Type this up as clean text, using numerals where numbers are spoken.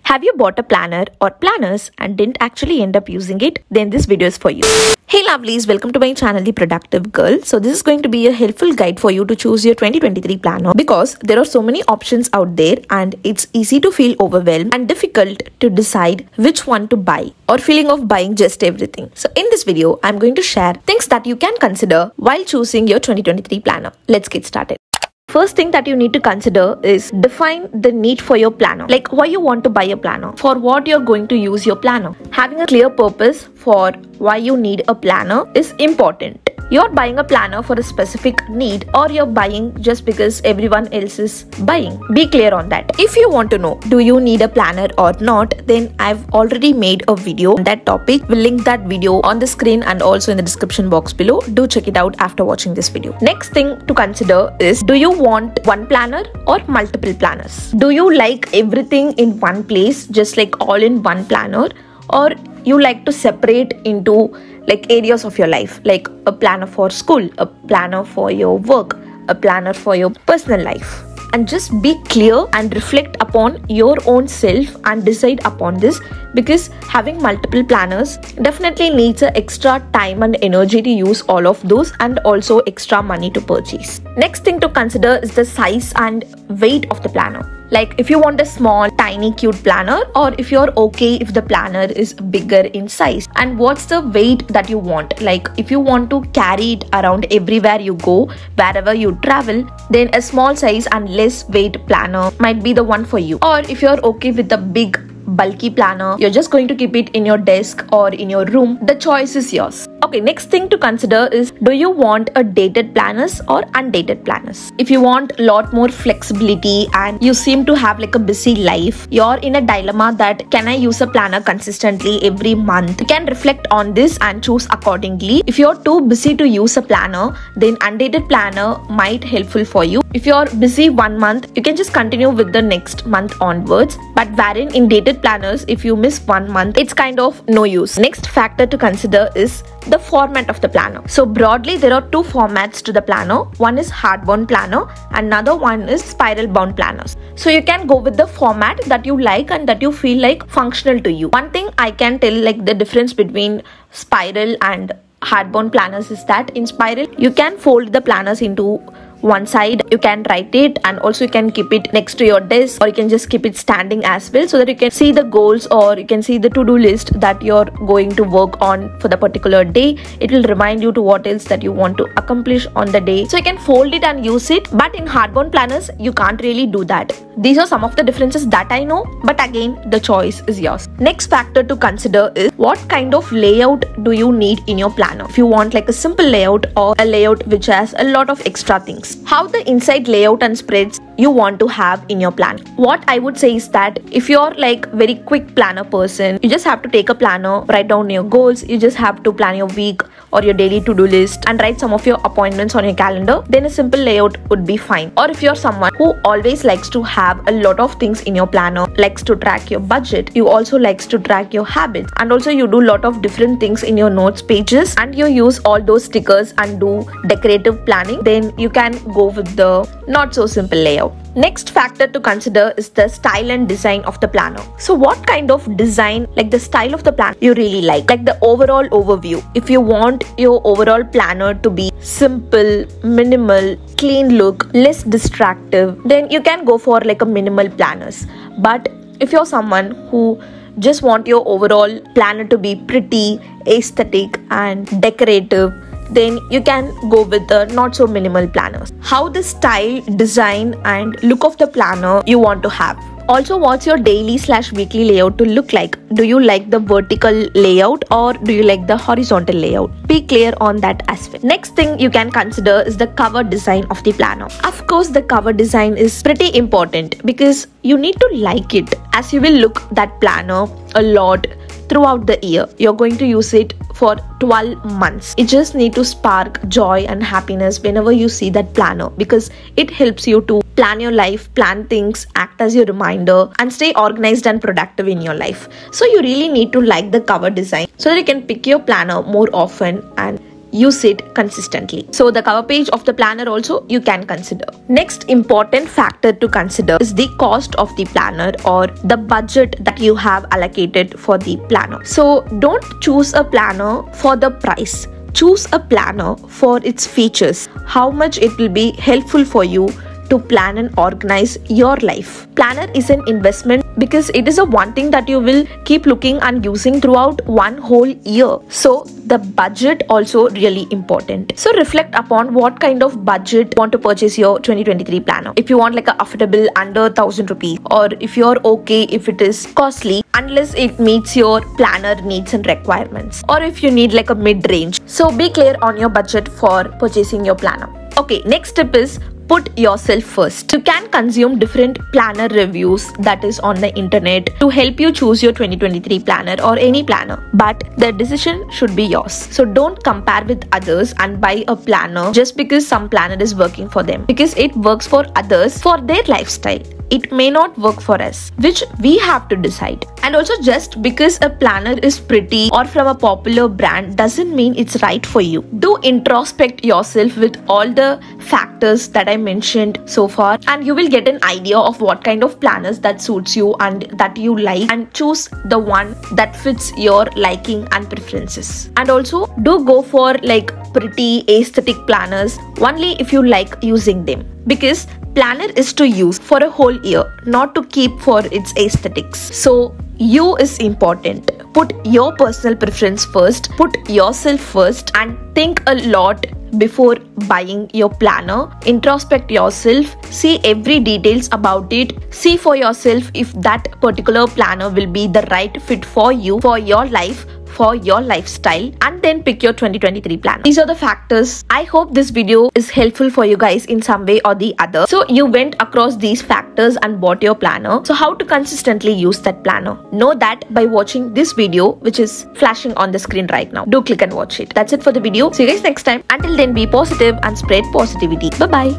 Have you bought a planner or planners and didn't actually end up using it? Then this video is for you. Hey lovelies, welcome to my channel The Productive Girl. So this is going to be a helpful guide for you to choose your 2023 planner because there are so many options out there and it's easy to feel overwhelmed and difficult to decide which one to buy or feeling of buying just everything. So in this video, I'm going to share things that you can consider while choosing your 2023 planner. Let's get started. First thing that you need to consider is define the need for your planner. Like why you want to buy a planner, for what you're going to use your planner. Having a clear purpose for why you need a planner is important. You're buying a planner for a specific need or you're buying just because everyone else is buying. Be clear on that. If you want to know, do you need a planner or not, then I've already made a video on that topic. We'll link that video on the screen and also in the description box below. Do check it out after watching this video. Next thing to consider is, do you want one planner or multiple planners? Do you like everything in one place, just like all in one planner, or you like to separate into like areas of your life, like a planner for school, a planner for your work, a planner for your personal life? And just be clear and reflect upon your own self and decide upon this, because having multiple planners definitely needs an extra time and energy to use all of those and also extra money to purchase. Next thing to consider is the size and weight of the planner. Like if you want a small, tiny, cute planner, or if you're okay if the planner is bigger in size. And what's the weight that you want? Like if you want to carry it around everywhere you go, wherever you travel, then a small size and less weight planner might be the one for you. Or if you're okay with the big, bulky planner, you're just going to keep it in your desk or in your room, the choice is yours. Okay, next thing to consider is, do you want a dated planners or undated planners? If you want a lot more flexibility and you seem to have like a busy life, you're in a dilemma that can I use a planner consistently every month? You can reflect on this and choose accordingly. If you're too busy to use a planner, then undated planner might helpful for you. If you're busy one month, you can just continue with the next month onwards. But wherein in dated planners, if you miss 1 month, it's kind of no use. Next factor to consider is the format of the planner. So broadly, there are two formats to the planner. One is hardbound planner, another one is spiral bound planners. So you can go with the format that you like and that you feel like functional to you. One thing I can tell, like the difference between spiral and hardbound planners is that in spiral, you can fold the planners into one side, you can write it, and also you can keep it next to your desk, or you can just keep it standing as well, so that you can see the goals or you can see the to-do list that you're going to work on for the particular day. It will remind you to what else that you want to accomplish on the day. So you can fold it and use it, but in hardbound planners, you can't really do that. These are some of the differences that I know, but again, the choice is yours. Next factor to consider is, what kind of layout do you need in your planner? If you want like a simple layout or a layout which has a lot of extra things. How the inside layout and spreads you want to have in your plan. What I would say is that if you're like very quick planner person, you just have to take a planner, write down your goals, you just have to plan your week or your daily to-do list and write some of your appointments on your calendar, then a simple layout would be fine. Or if you're someone who always likes to have a lot of things in your planner, likes to track your budget, you also likes to track your habits, and also you do a lot of different things in your notes pages and you use all those stickers and do decorative planning, then you can go with the not so simple layout. Next factor to consider is the style and design of the planner. So what kind of design, like the style of the planner you really like the overall overview. If you want your overall planner to be simple, minimal, clean look, less distractive, then you can go for like a minimal planners. But if you're someone who just want your overall planner to be pretty, aesthetic and decorative, then you can go with the not so minimal planners. How the style, design and look of the planner you want to have. Also, what's your daily/weekly layout to look like? Do you like the vertical layout or do you like the horizontal layout? Be clear on that as well. Next thing you can consider is the cover design of the planner. Of course, the cover design is pretty important because you need to like it, as you will look that planner a lot throughout the year. You're going to use it for 12 months. You just need to spark joy and happiness whenever you see that planner, because it helps you to plan your life, plan things, act as your reminder and stay organized and productive in your life. So you really need to like the cover design so that you can pick your planner more often and use it consistently. So the cover page of the planner also you can consider. Next important factor to consider is the cost of the planner or the budget that you have allocated for the planner. So don't choose a planner for the price. Choose a planner for its features, how much it will be helpful for you to plan and organize your life. Planner is an investment because it is a one thing that you will keep looking and using throughout one whole year. So the budget also really important. So reflect upon what kind of budget you want to purchase your 2023 planner. If you want like a affordable under 1,000 rupees, or if you're okay if it is costly unless it meets your planner needs and requirements, or if you need like a mid-range. So be clear on your budget for purchasing your planner. Okay, next tip is put yourself first. You can consume different planner reviews that is on the internet to help you choose your 2023 planner or any planner, but the decision should be yours. So don't compare with others and buy a planner just because some planner is working for them, because it works for others for their lifestyle. It may not work for us, which we have to decide. And also, just because a planner is pretty or from a popular brand doesn't mean it's right for you. Do introspect yourself with all the factors that I mentioned so far, and you will get an idea of what kind of planners that suits you and that you like, and choose the one that fits your liking and preferences. And also do go for like pretty aesthetic planners only if you like using them, because planner is to use for a whole year, not to keep for its aesthetics. So you is important. Put your personal preference first, put yourself first, and think a lot before buying your planner. Introspect yourself, see every details about it, see for yourself if that particular planner will be the right fit for you, for your life, for your lifestyle, and then pick your 2023 plan. These are the factors. I hope this video is helpful for you guys in some way or the other. So you went across these factors and bought your planner. So how to consistently use that planner? Know that by watching this video, which is flashing on the screen right now. Do click and watch it. That's it for the video. See you guys next time. Until then, be positive and spread positivity. Bye bye.